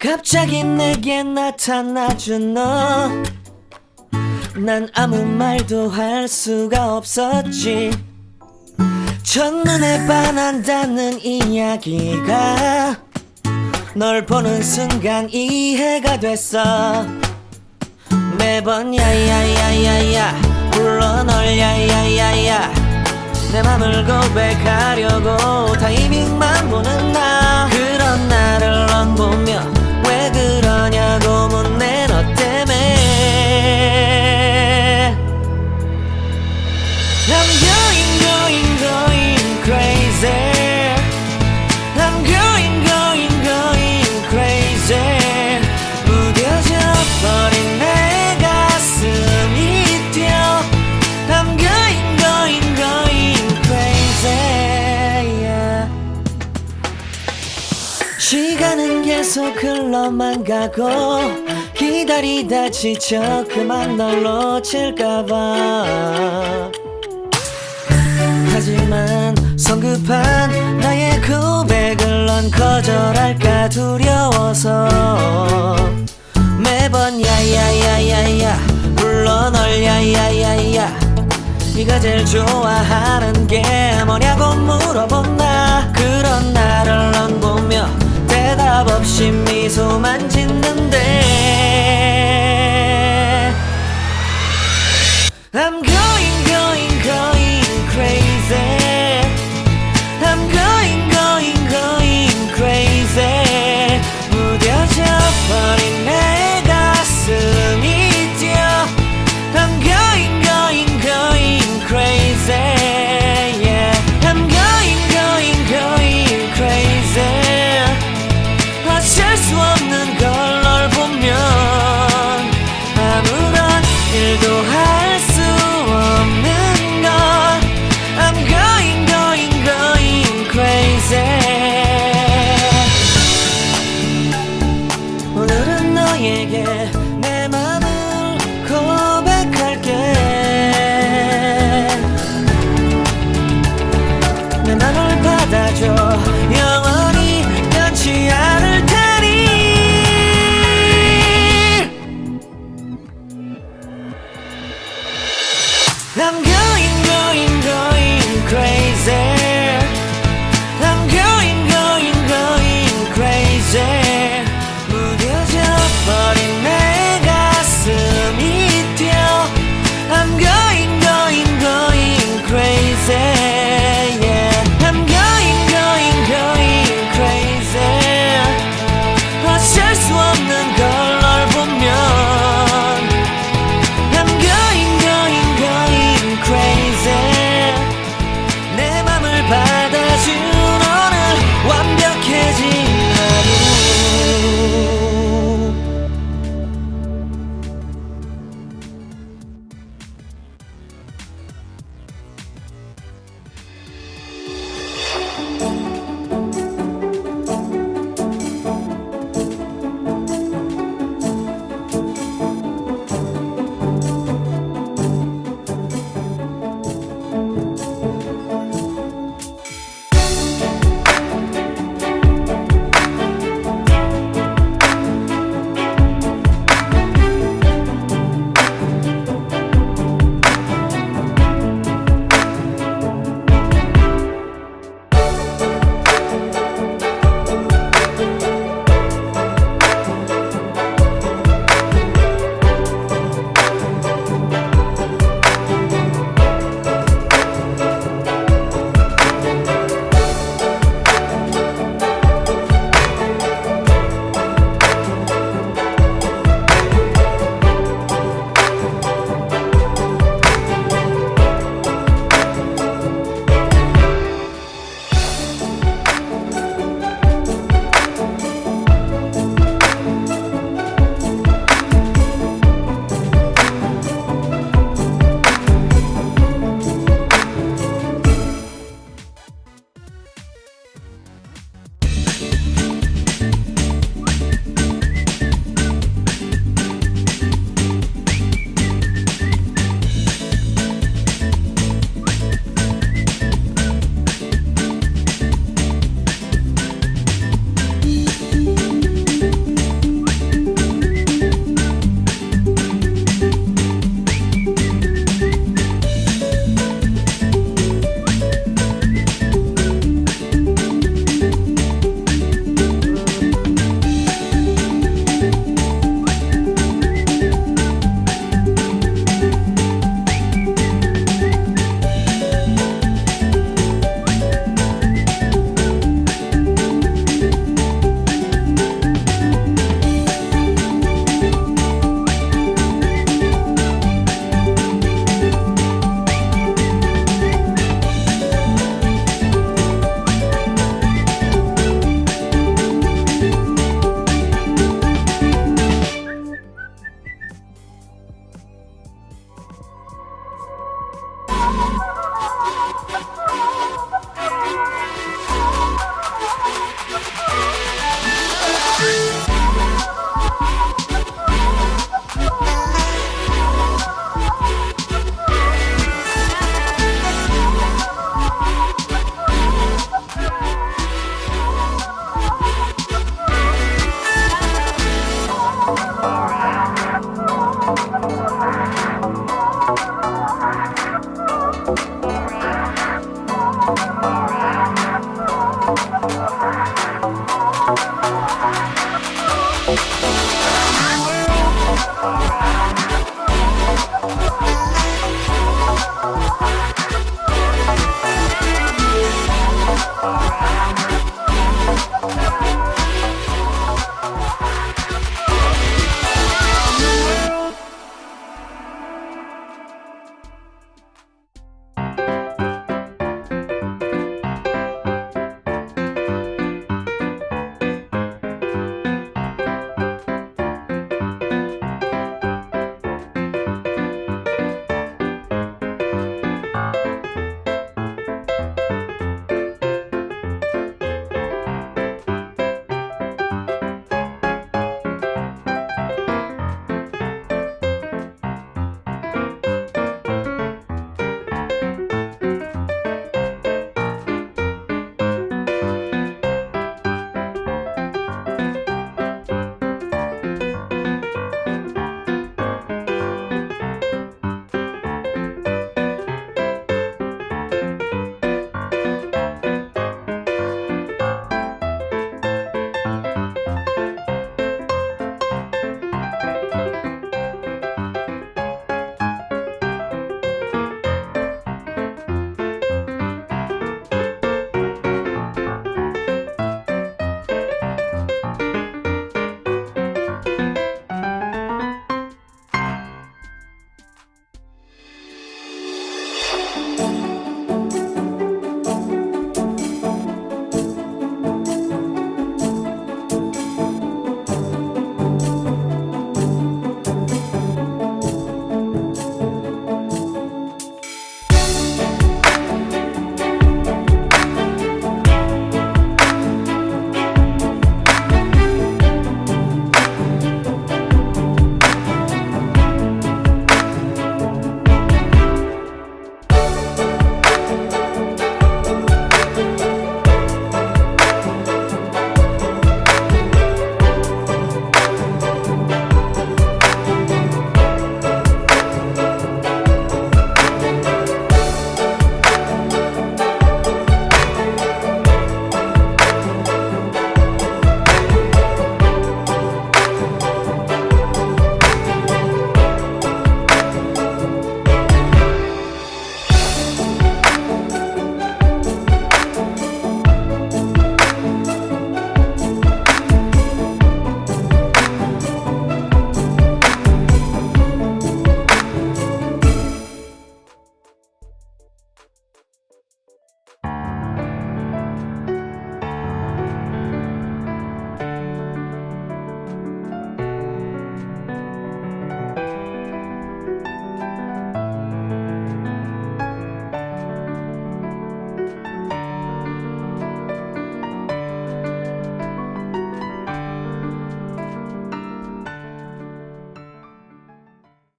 갑자기 내게 나타나준 너, 난 아무 말도 할 수가 없었지. 첫눈에 반한다는 이야기가 널 보는 순간 이해가 됐어. 매번 야야야야야 불러 널 야야야야, 내 맘을 고백하려고 타이밍만 보는 나. 그런 나를 넌 보며 왜 그러냐고 묻네. 너 때문에 I'm going crazy. I'm going crazy. 무뎌져 버린 내 가슴이 뛰어. I'm going crazy, yeah. 시간은 계속 흘러만 가고 기다리다 지쳐 그만 널 놓칠까봐. 하지만 성급한 나의 고백을 넌 거절할까 두려워서 매번 야야야야야 불러 널 야야야야. 네가 제일 좋아하는 게 뭐냐고 물어본 나. 그런 나를 넌 보며 대답 없이 미소만 짓는데 I'm going crazy. I'm going crazy. 무뎌져 버린 내 가슴이 뛰어. I'm going crazy, yeah. I'm going crazy. 어쩔 수 없는 걸 널 보면 아무런 일도 할 수 없는 걸. I'm going crazy. 오늘은 너에게 내 맘을 고백할게. 내 맘을 받아줘. 영원히 변치 않을 테니. I'm going crazy. I'm going crazy. 무뎌져 버린 내